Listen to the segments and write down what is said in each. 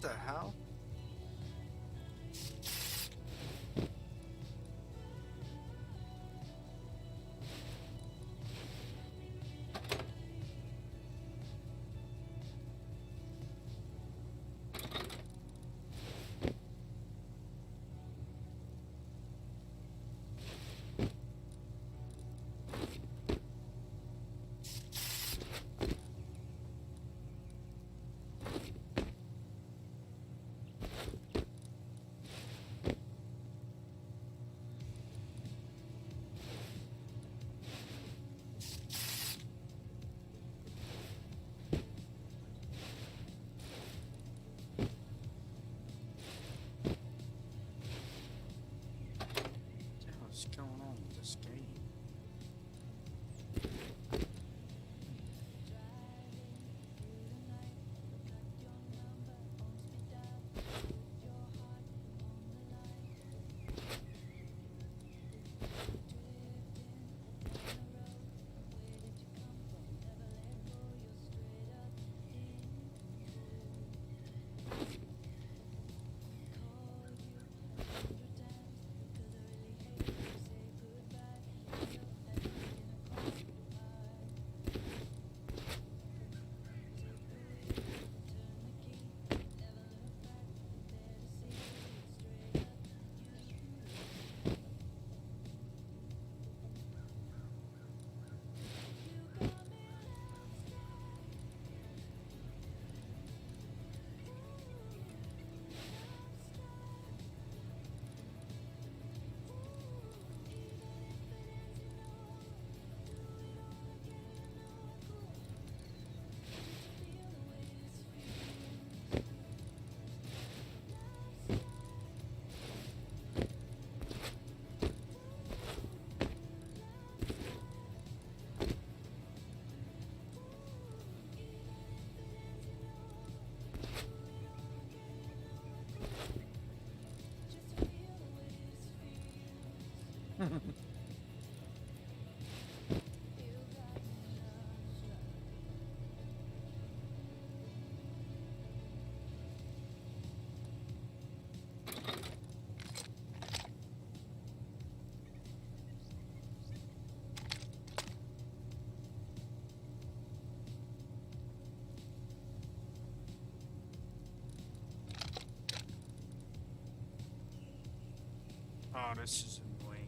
the hell? What's going on with this game? Oh, this is annoying.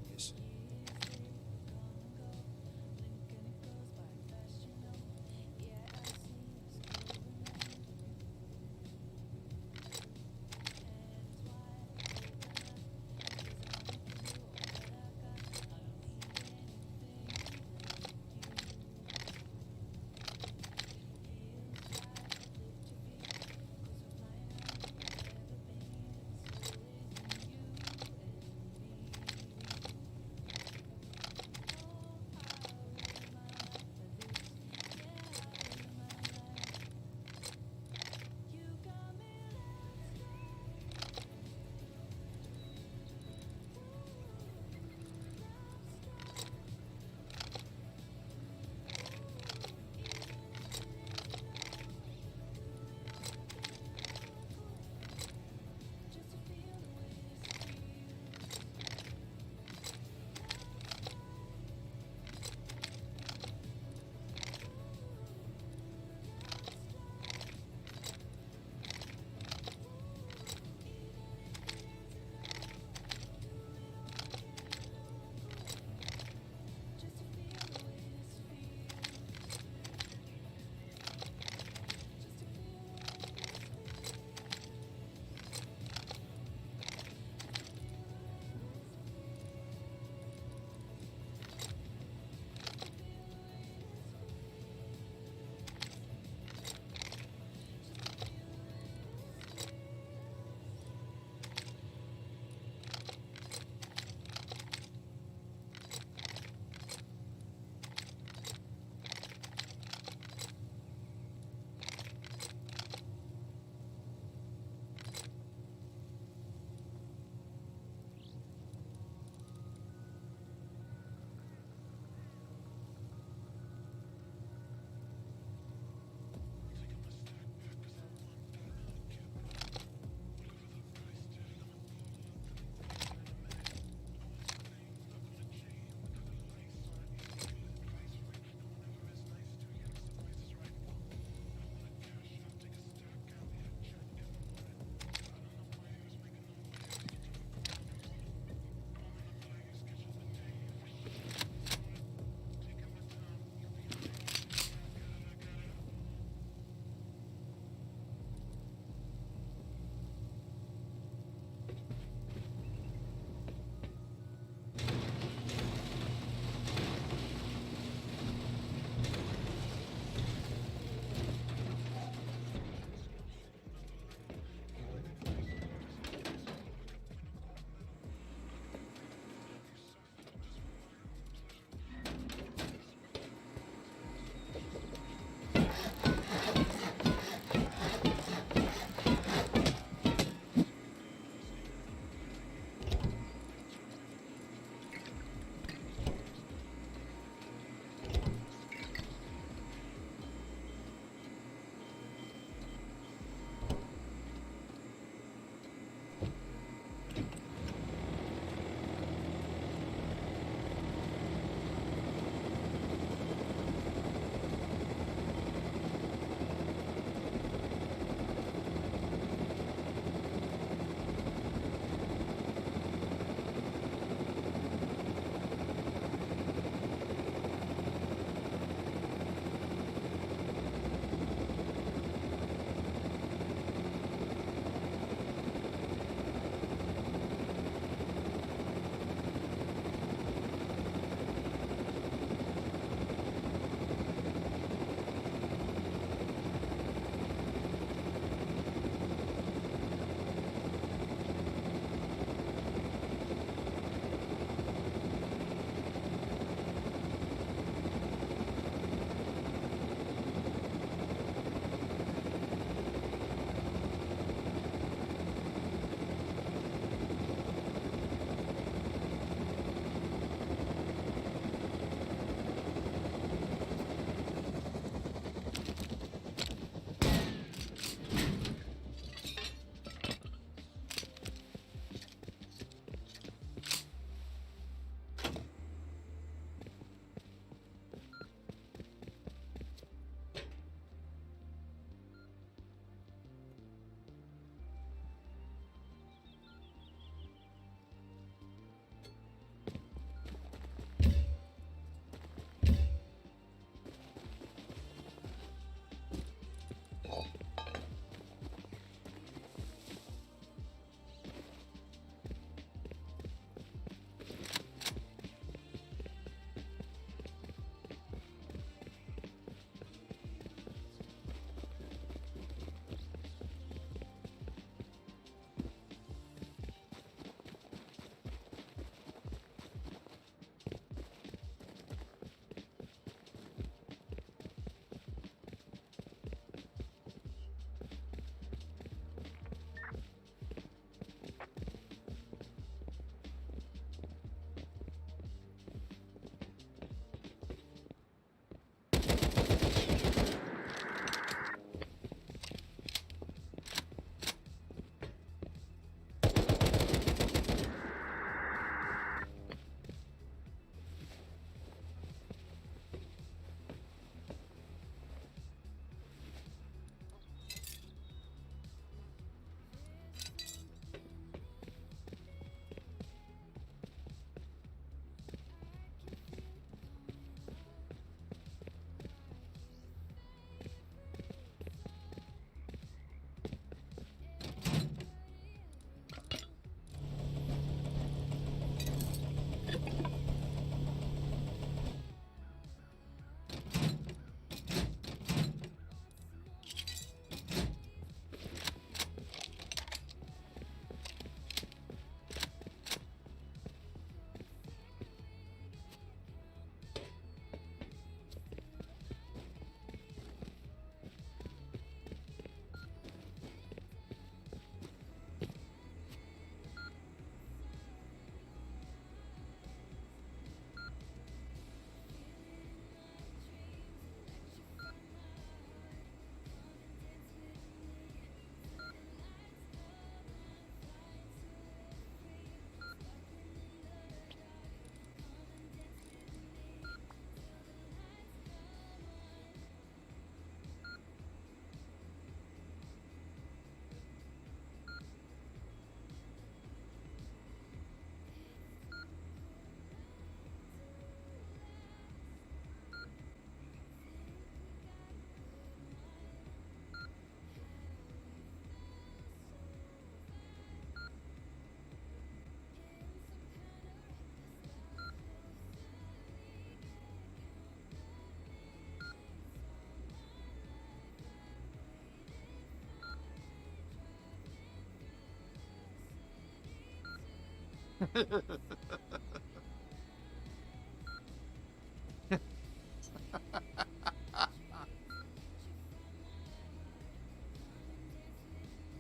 Hey,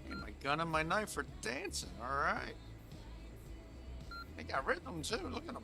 my gun and my knife are dancing, alright? They got rhythm too, look at them.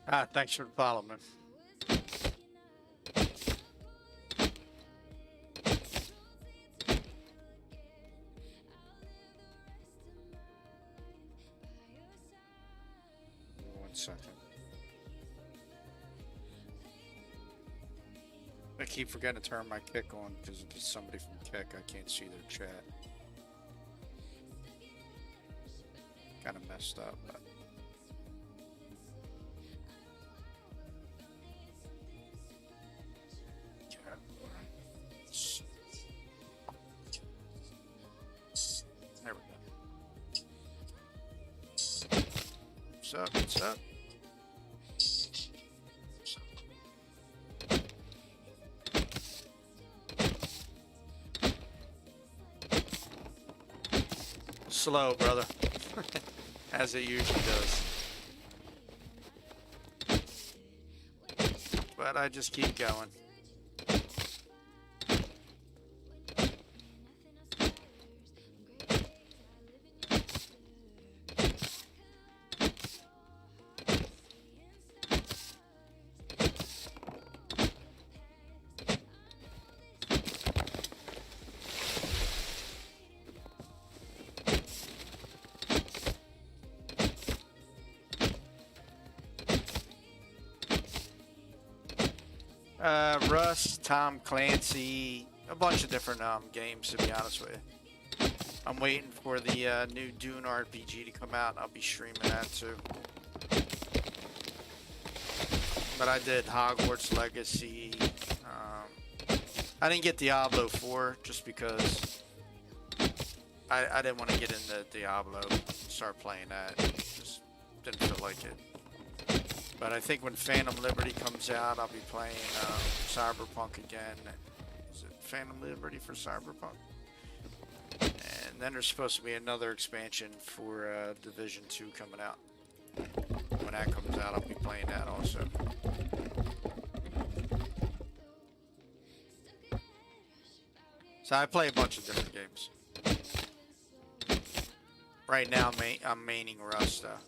Ah, thanks for the follow, man. One second. I keep forgetting to turn my kick on because if it's somebody from kick, I can't see their chat. Kind of messed up, but. There we go. What's up? What's up? Slow, brother. As it usually does. But I just keep going. Rust, Tom Clancy, a bunch of different games, to be honest with you. I'm waiting for the new Dune RPG to come out. I'll be streaming that too. But I did Hogwarts Legacy. I didn't get Diablo 4 just because I didn't want to get into Diablo and start playing that. Just didn't feel like it. But I think when Phantom Liberty comes out, I'll be playing Cyberpunk again. Is it Phantom Liberty for Cyberpunk? And then there's supposed to be another expansion for Division 2 coming out. When that comes out, I'll be playing that also. So I play a bunch of different games. Right now, I'm maining Rust, though.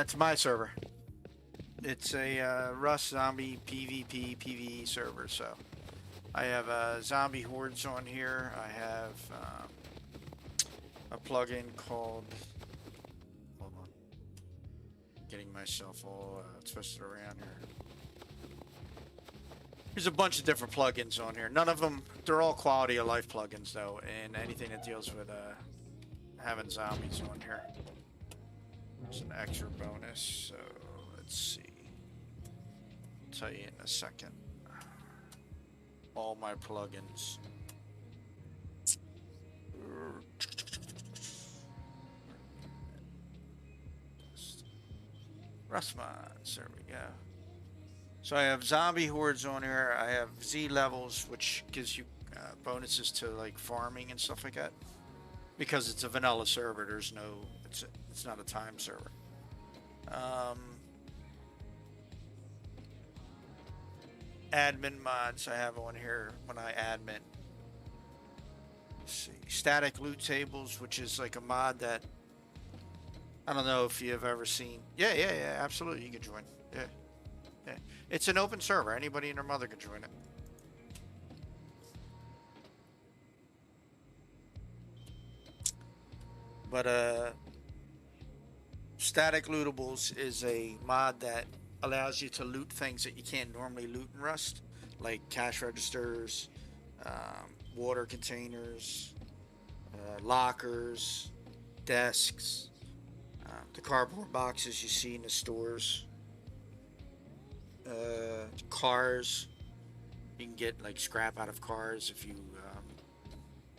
It's my server. It's a Rust Zombie PvP PvE server, so I have zombie hordes on here. I have a plugin called. Hold on. Getting myself all twisted around here. There's a bunch of different plugins on here. None of them, they're all quality of life plugins though, and anything that deals with having zombies on here. There's an extra bonus, so let's see. I'll tell you in a second. All my plugins. Rust mods, there we go. So I have zombie hordes on here. I have Z levels, which gives you bonuses to like farming and stuff like that. Because it's a vanilla server, there's no, it's not a time server. Admin mods I have on here when I admin. Let's see, static loot tables, which is like a mod that I don't know if you've ever seen. Yeah, absolutely, you can join. Yeah, it's an open server. Anybody and their mother can join it. But static lootables is a mod that allows you to loot things that you can't normally loot in Rust, like cash registers, water containers, lockers, desks, the cardboard boxes you see in the stores, cars. You can get like scrap out of cars if you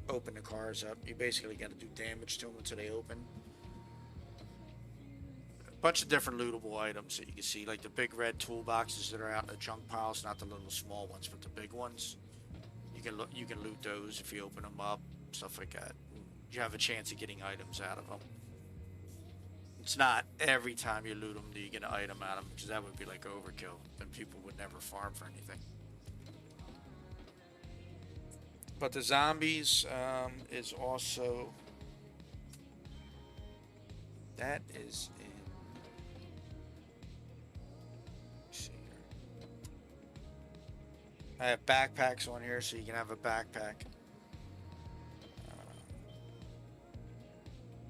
open the cars up. You basically got to do damage to them until they open. Bunch of different lootable items that you can see, like the big red toolboxes that are out in the junk piles, not the little small ones, but the big ones. You can loot those if you open them up, stuff like that. You have a chance of getting items out of them. It's not every time you loot them that you get an item out of them, because that would be like overkill. Then people would never farm for anything. But the zombies is also... That is in... Let's see here. I have backpacks on here, so you can have a backpack.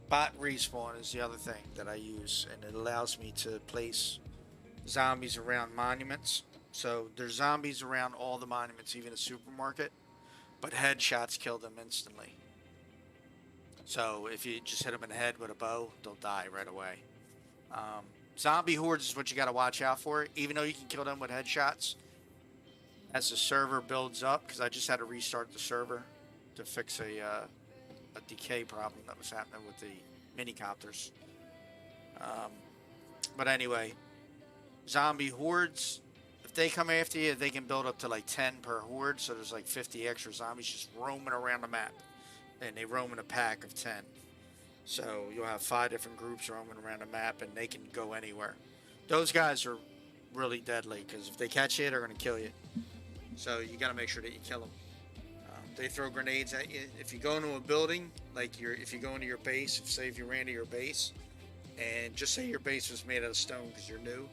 Bot respawn is the other thing that I use, and it allows me to place zombies around monuments. So there's zombies around all the monuments, even a supermarket, but headshots kill them instantly. So if you just hit them in the head with a bow, they'll die right away. Zombie hordes is what you got to watch out for, even though you can kill them with headshots. As the server builds up, because I just had to restart the server to fix a decay problem that was happening with the minicopters. But anyway, zombie hordes, if they come after you, they can build up to like 10 per horde, so there's like 50 extra zombies just roaming around the map, and they roam in a pack of 10. So you'll have 5 different groups roaming around the map, and they can go anywhere. Those guys are really deadly, because if they catch you, they're going to kill you. So you got to make sure that you kill them. They throw grenades at you. If you go into a building, like if you go into your base, say if you ran to your base, and just say your base was made out of stone because you're new,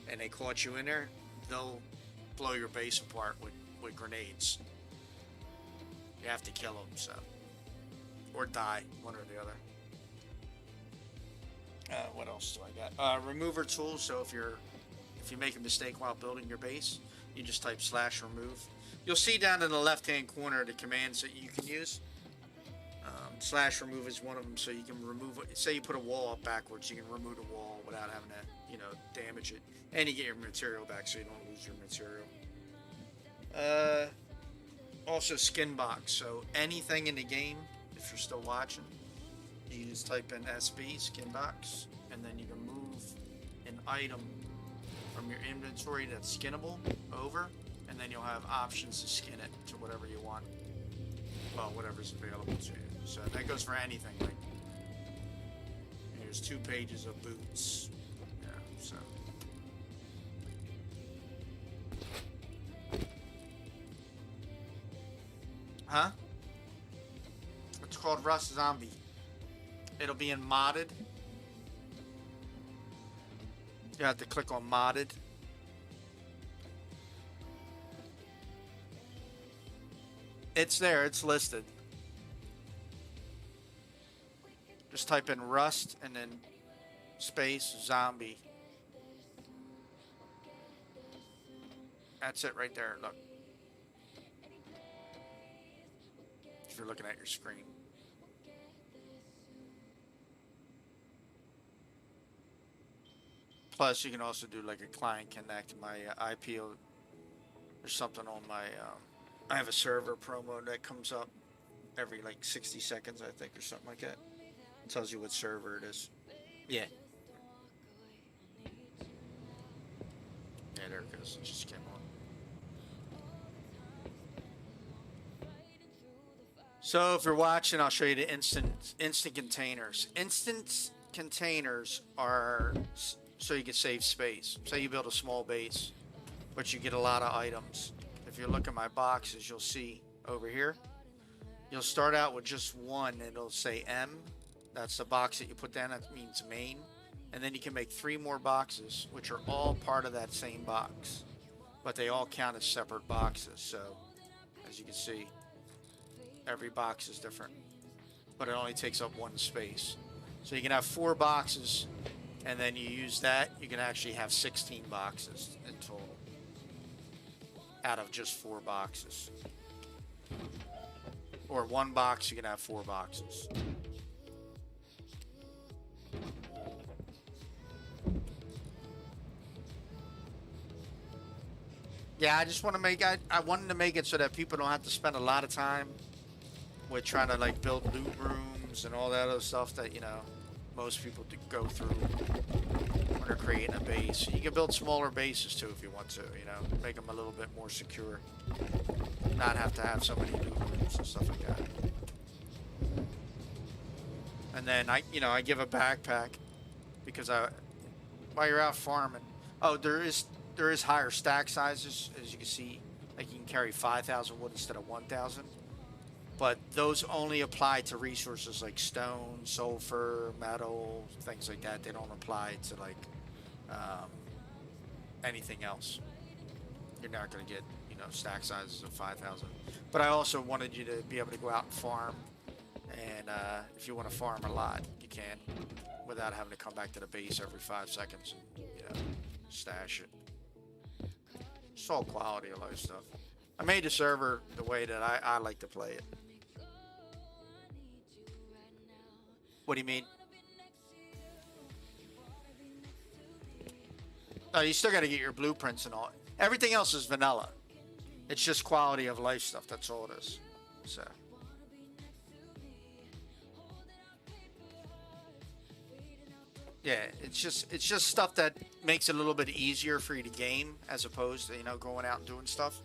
and they caught you in there, they'll blow your base apart with grenades. You have to kill them, so. Or die, one or the other. What else do I got? Remover tools, so if you make a mistake while building your base, you just type /remove. You'll see down in the left-hand corner the commands that you can use. /remove is one of them, so you can remove it. Say you put a wall up backwards, you can remove the wall without having to, damage it. And you get your material back, so you don't lose your material. Also, skin box. So anything in the game, if you're still watching, you just type in SB, skin box, and then you can move an item from your inventory that's skinnable over, and then you'll have options to skin it to whatever you want. Well, whatever's available to you. So that goes for anything. Like, here's 2 pages of boots. Yeah, so. Huh? It's called Rust Zombie. It'll be in modded. You have to click on modded. It's there, it's listed. Just type in Rust and then space zombie. That's it right there, look. If you're looking at your screen. Plus, you can also do like a client connect. My IP, there's something on my, I have a server promo that comes up every like 60 seconds, I think, or something like that. It tells you what server it is. Yeah. Yeah, there it goes. It just came on. So if you're watching, I'll show you the instant containers. Instant containers are so you can save space. Say you build a small base, but you get a lot of items. If you look at my boxes, you'll see over here, you'll start out with just one, and it'll say M. That's the box that you put down. That means main. And then you can make 3 more boxes, which are all part of that same box, but they all count as separate boxes. So as you can see, every box is different, but it only takes up 1 space. So you can have 4 boxes, and then you use that, you can actually have 16 boxes in total out of just 4 boxes. Or 1 box, you can have 4 boxes. Yeah, I just want to make, I wanted to make it so that people don't have to spend a lot of time with trying to like build loot rooms and all that other stuff that, most people go through. when they're creating a base. You can build smaller bases too if you want to, you know, make them a little bit more secure. Not have to have so many loot rooms and stuff like that. And then I give a backpack because while you're out farming, oh, there is higher stack sizes, as you can see. Like you can carry 5,000 wood instead of 1,000. But those only apply to resources like stone, sulfur, metal, things like that. They don't apply to like anything else. You're not going to get, you know, stack sizes of 5,000. But I also wanted you to be able to go out and farm. And if you want to farm a lot, you can, without having to come back to the base every 5 seconds and, you know, stash it. It's all quality of life stuff. I made the server the way that I like to play it. What do you mean? Oh, you still got to get your blueprints and all. Everything else is vanilla. It's just quality of life stuff. That's all it is. So. Yeah, it's just stuff that makes it a little bit easier for you to game as opposed to, you know, going out and doing stuff.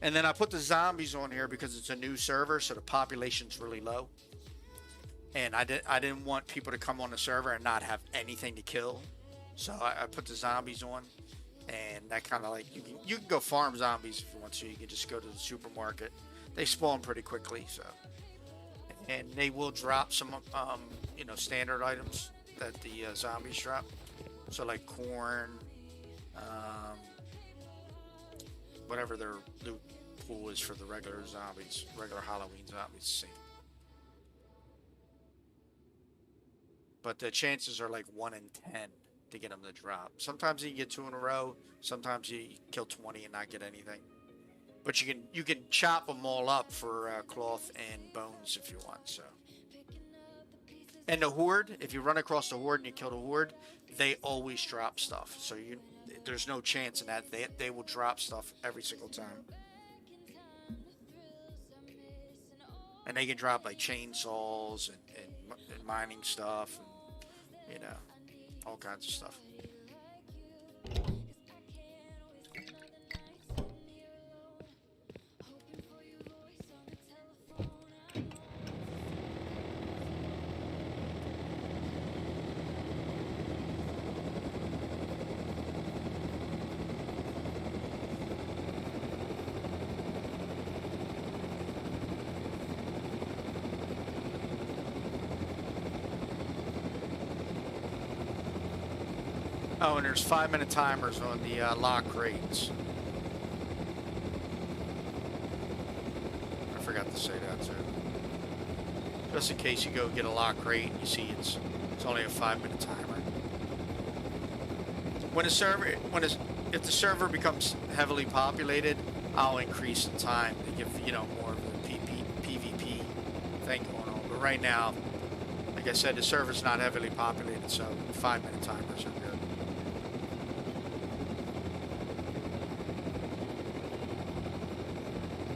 And then I put the zombies on here because it's a new server, so the population's really low. And I didn't want people to come on the server and not have anything to kill. So I put the zombies on, and that kind of like, you can go farm zombies if you want to. You can just go to the supermarket. They spawn pretty quickly, so. And they will drop some, you know, standard items that the zombies drop. So like corn, whatever their loot pool is for the regular zombies, regular Halloween zombies, same. But the chances are like 1 in 10 to get them to drop. Sometimes you can get 2 in a row. Sometimes you kill 20 and not get anything. But you can chop them all up for cloth and bones if you want. So. And the horde, if you run across the horde and you kill the horde, they always drop stuff. So there's no chance in that. They will drop stuff every single time. And they can drop like chainsaws and mining stuff, and, you know, all kinds of stuff. Oh, and there's 5-minute timers on the lock crates. I forgot to say that too. Just in case you go get a lock crate and you see it's only a 5-minute timer. If the server becomes heavily populated, I'll increase the time to give, you know, more of the PvP thing going on. But right now, like I said, the server's not heavily populated, so 5-minute timers are good.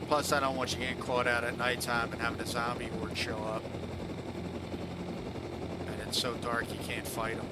Plus, I don't want you getting caught out at nighttime and having a zombie horde show up. And it's so dark you can't fight them.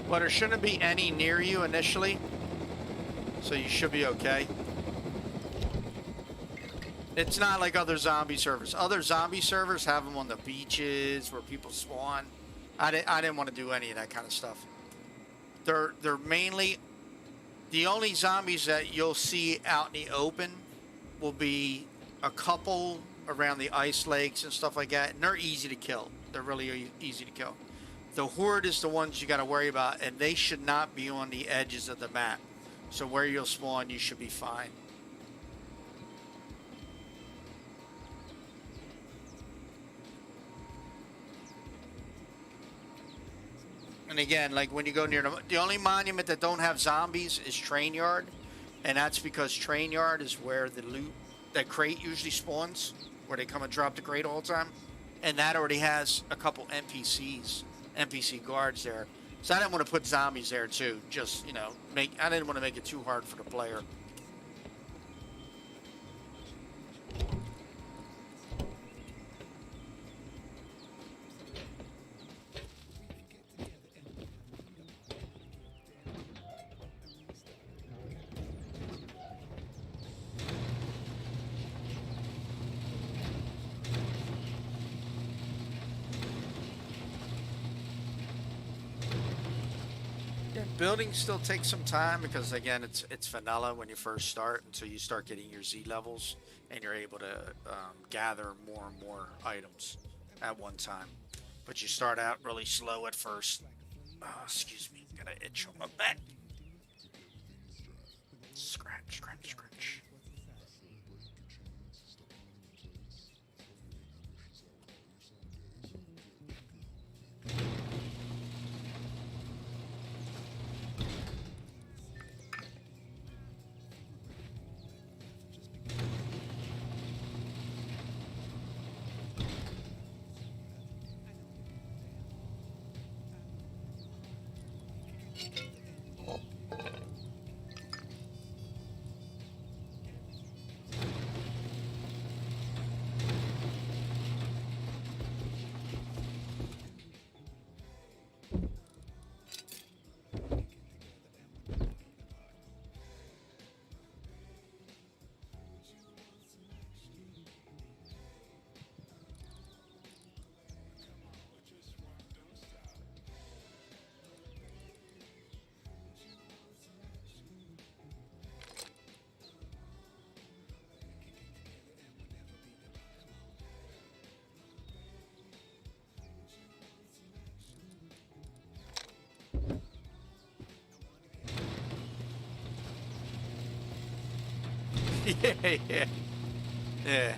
Well, there shouldn't be any near you initially, so you should be okay. It's not like other zombie servers. Other zombie servers have them on the beaches where people spawn. I didn't want to do any of that kind of stuff. They're mainly, the only zombies that you'll see out in the open will be a couple around the ice lakes and stuff like that, and they're easy to kill. They're really easy to kill. The horde is the ones you got to worry about, and they should not be on the edges of the map. So where you'll spawn, you should be fine. And again, like when you go near the only monument that don't have zombies is Train Yard, and that's because Train Yard is where the loot, that crate usually spawns, where they come and drop the crate all the time, and that already has a couple NPC guards there. So I didn't want to put zombies there too. Just, you know, I didn't want to make it too hard for the player. Building still takes some time because again it's vanilla when you first start until you start getting your Z levels and you're able to gather more and more items at one time. But you start out really slow at first. Oh, excuse me, got an itch on my back. Scratch, scratch, scratch. Yeah.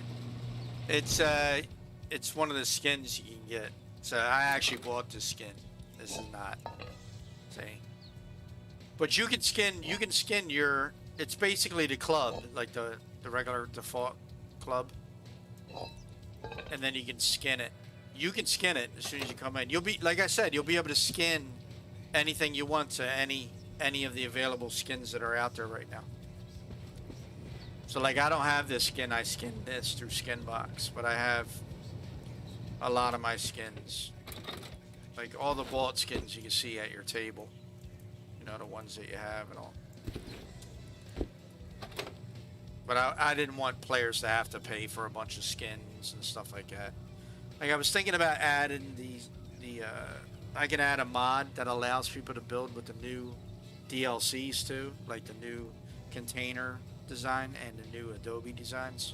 It's one of the skins you can get. So I actually bought this skin. This is not. See. But you can skin your. It's basically the club, like the regular default club. And then you can skin it. You can skin it as soon as you come in. You'll be, like I said, you'll be able to skin anything you want to any of the available skins that are out there right now. So like I don't have this skin, I skinned this through Skinbox, but I have a lot of my skins. Like all the vault skins you can see at your table. You know, the ones that you have and all. But I didn't want players to have to pay for a bunch of skins and stuff like that. Like I was thinking about adding I can add a mod that allows people to build with the new DLCs too, like the new container design and the new Adobe designs.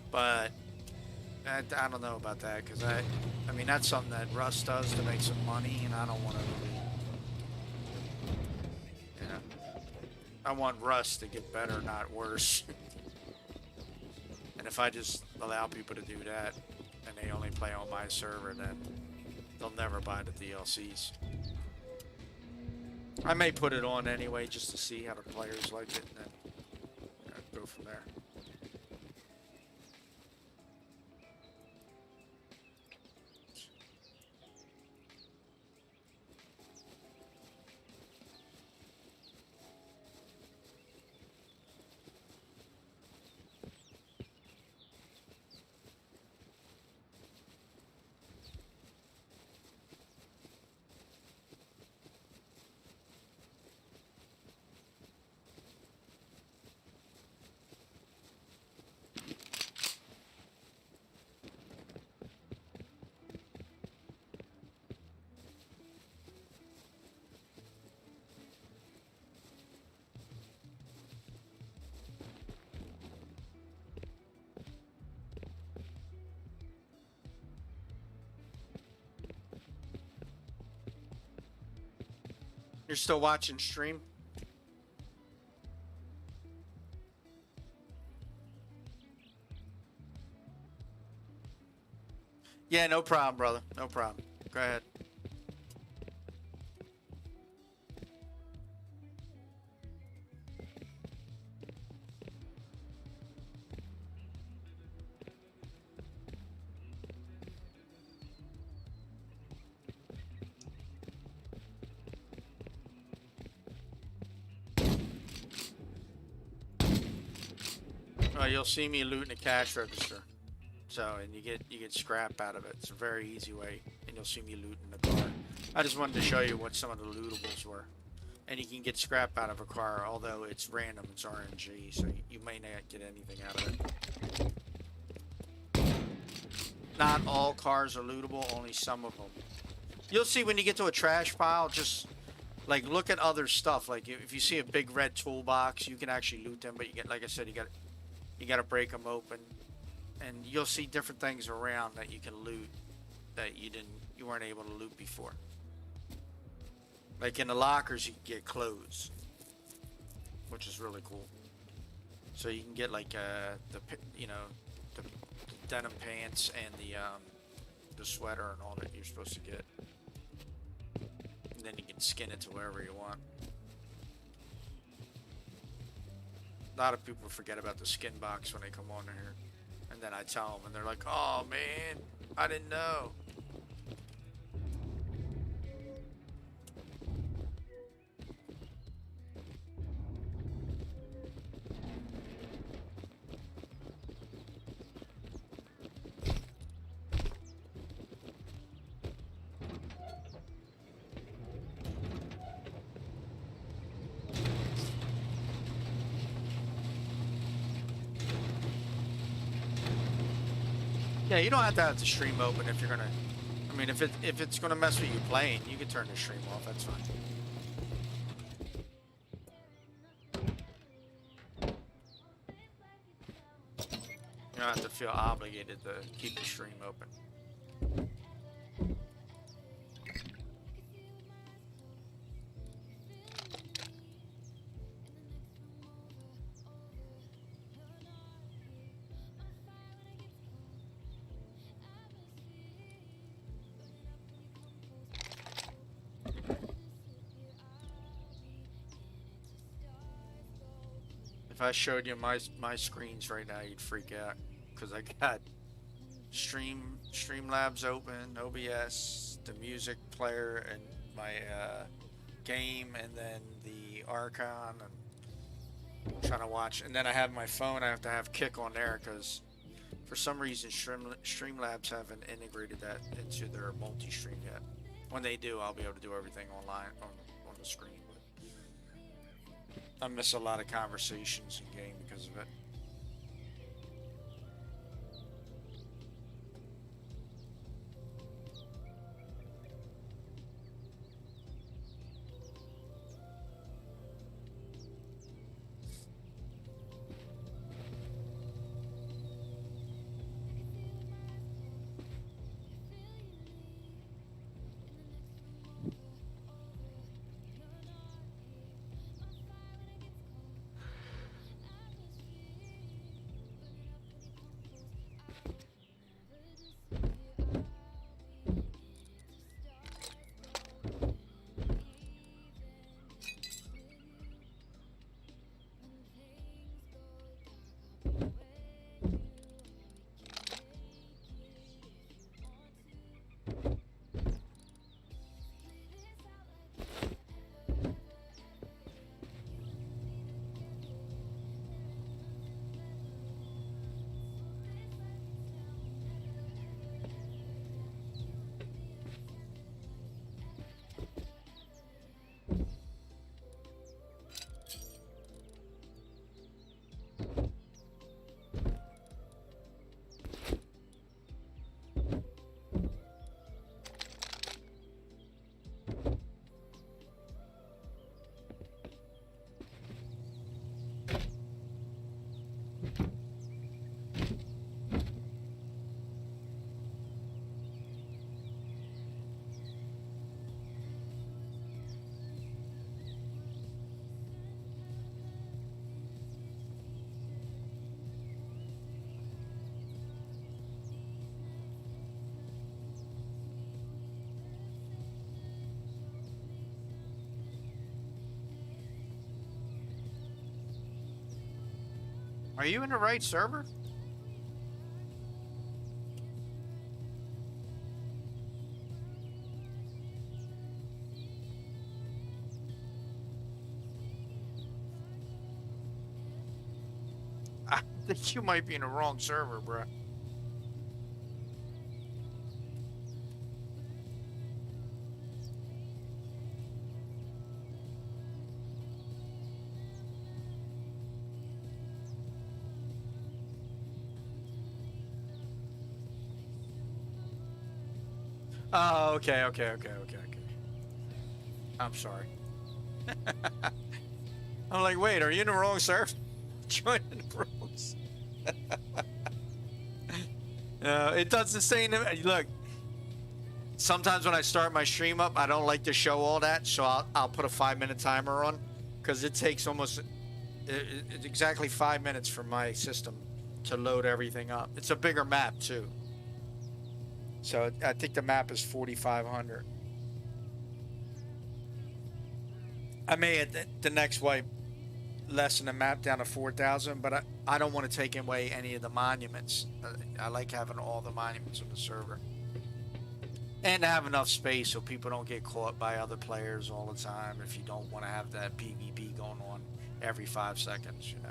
But I don't know about that because I mean that's something that Rust does to make some money, and I don't want to really, you know, I want Rust to get better, not worse. And if I just allow people to do that and they only play on my server, then they'll never buy the DLCs. I may put it on anyway just to see how the players like it, and then go from there. You're still watching stream? Yeah, no problem, brother. No problem. Go ahead. You'll see me looting a cash register. So, and you get scrap out of it. It's a very easy way, and you'll see me looting the car. I just wanted to show you what some of the lootables were. And you can get scrap out of a car, although it's random, it's RNG, so you may not get anything out of it. Not all cars are lootable, only some of them. You'll see when you get to a trash pile, just like look at other stuff. Like if you see a big red toolbox, you can actually loot them, but you get, like I said, you got to break them open, and you'll see different things around that you can loot that you weren't able to loot before. Like in the lockers, you can get clothes, which is really cool. So you can get like the denim pants and the sweater and all that you're supposed to get, and then you can skin it to wherever you want. A lot of people forget about the skin box when they come on here, and then I tell them, and they're like, "Oh man, I didn't know." Yeah, you don't have to have the stream open if you're gonna. I mean, if it's gonna mess with you playing, you can turn the stream off. That's fine. You don't have to feel obligated to keep the stream open. If I showed you my screens right now, you'd freak out because I got Streamlabs open, OBS, the music player, and my game, and then the Archon, and I'm trying to watch. And then I have my phone. I have to have Kick on there because for some reason Streamlabs haven't integrated that into their multi-stream yet. When they do, I'll be able to do everything online on the screen. I miss a lot of conversations in game because of it. Are you in the right server? I think you might be in the wrong server, bro. Oh, okay. I'm sorry. I'm like, wait, are you in the wrong server? Joining the wrong. It doesn't say. Look, sometimes when I start my stream up, I don't like to show all that, so I'll put a 5-minute timer on, because it takes almost it's exactly 5 minutes for my system to load everything up. It's a bigger map too, so I think the map is 4,500. I may at the next wipe lessen the map down to 4,000, but I don't want to take away any of the monuments. I like having all the monuments on the server. And to have enough space so people don't get caught by other players all the time if you don't want to have that PvP going on every 5 seconds, you know.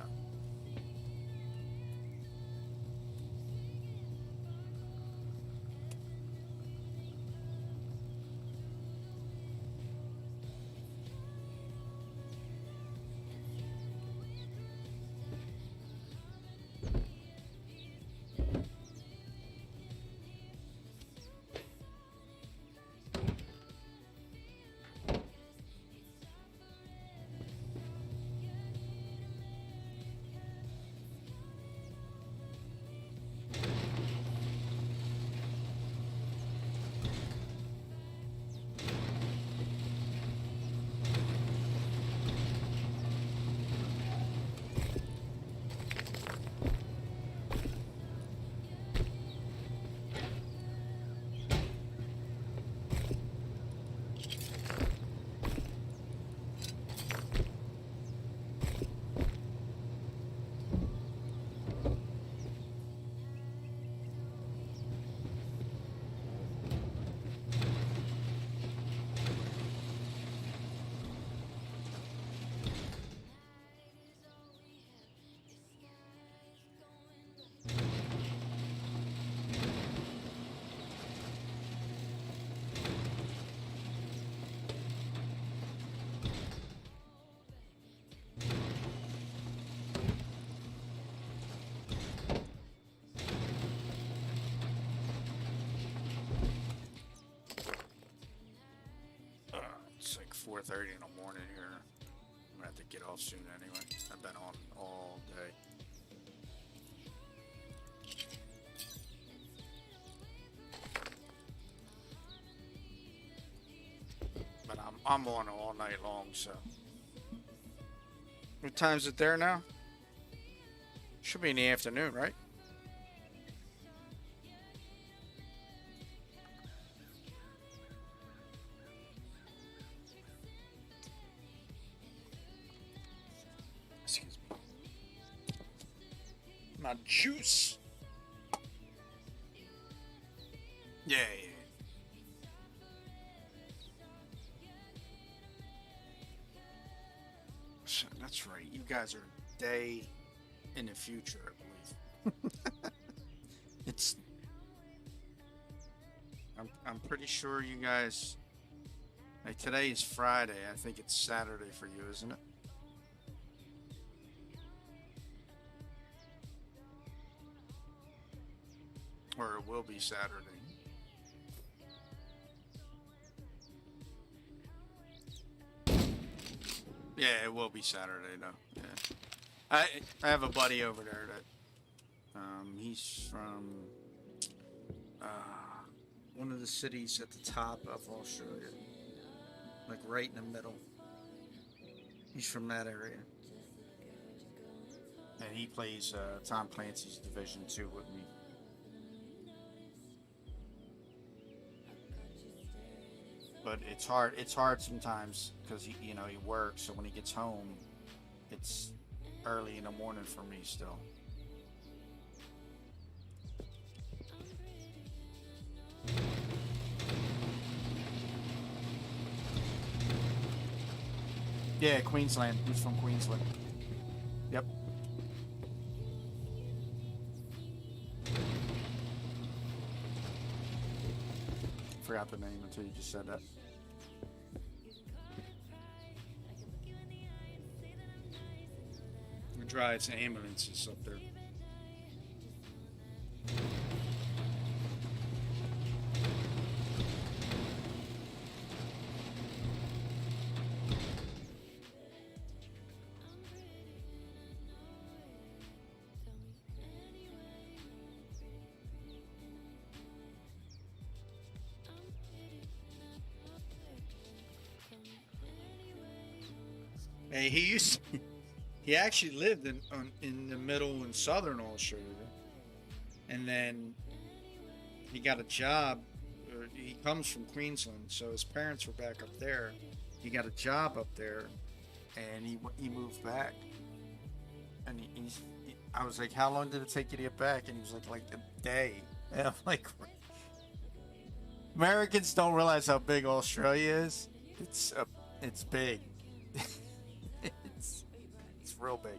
It's like 4:30 in the morning here. I'm gonna have to get off soon anyway. I've been on all day. But I'm on all night long, so. What time is it there now? Should be in the afternoon, right? Excuse me. My juice. Yeah. So that's right. You guys are a day in the future, I believe. It's. I'm pretty sure you guys. Like today is Friday. I think it's Saturday for you, isn't it? Or it will be Saturday. Yeah, it will be Saturday though. Yeah. I have a buddy over there that he's from uh, one of the cities at the top of Australia, like right in the middle. He's from that area, and he plays Tom Clancy's Division 2 with me. But it's hard. It's hard sometimes because he works. So when he gets home, it's early in the morning for me still. Yeah, Queensland. He's from Queensland. Yep. Forgot the name until you just said that. We drives ambulances up there. Hey, he actually lived in the middle and southern Australia, and then he got a job. He comes from Queensland, so his parents were back up there. He got a job up there, and he moved back. And I was like, "How long did it take you to get back?" And he was like a day. And I'm like, Americans don't realize how big Australia is. It's big. it's it's real big.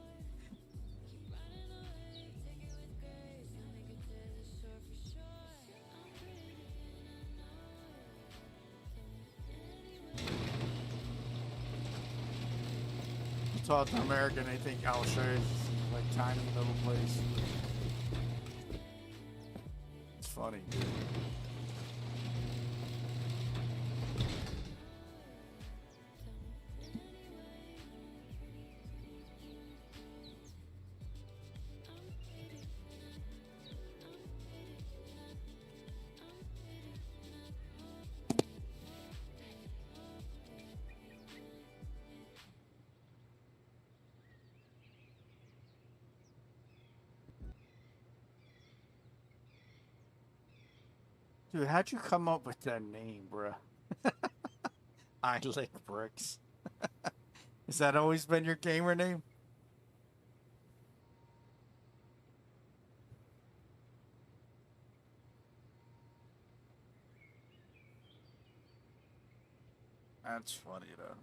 You talk to American, they think Australia is like tiny little place. It's funny, dude. Dude, how'd you come up with that name, bruh? I lick bricks. Has that always been your gamer name? That's funny though.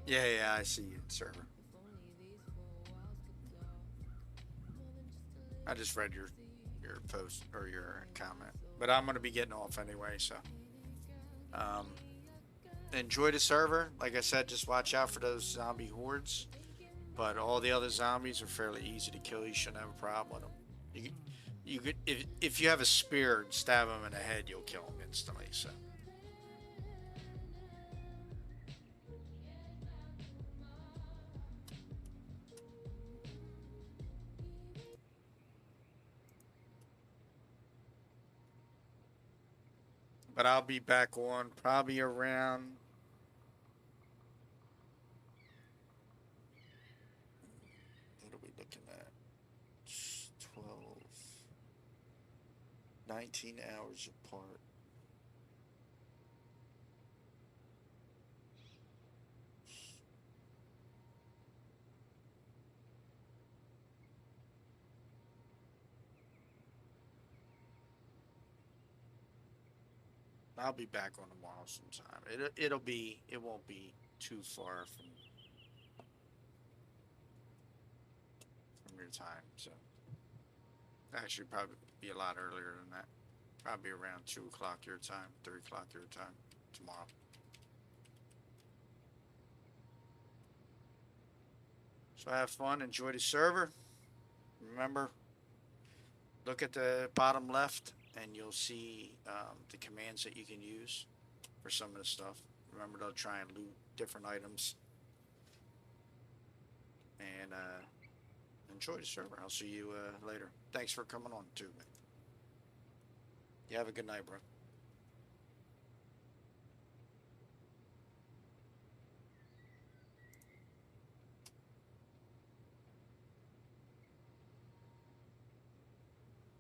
Yeah, yeah, I see you, server. I just read your post or your comment, but I'm gonna be getting off anyway, so um, enjoy the server. Like I said, just watch out for those zombie hordes. But all the other zombies are fairly easy to kill. You shouldn't have a problem with them. You you could if you have a spear and stab them in the head, you'll kill them instantly. So, but I'll be back on probably around. What are we looking at? 12, 19 hours apart. I'll be back on tomorrow sometime. It won't be. too far from your time. So actually, probably be a lot earlier than that. Probably around 2 o'clock your time, 3 o'clock your time tomorrow. So have fun, enjoy the server. Remember, look at the bottom left, and you'll see the commands that you can use for some of the stuff. Remember to try and loot different items, and enjoy the server. I'll see you later. Thanks for coming on too, man. You have a good night, bro.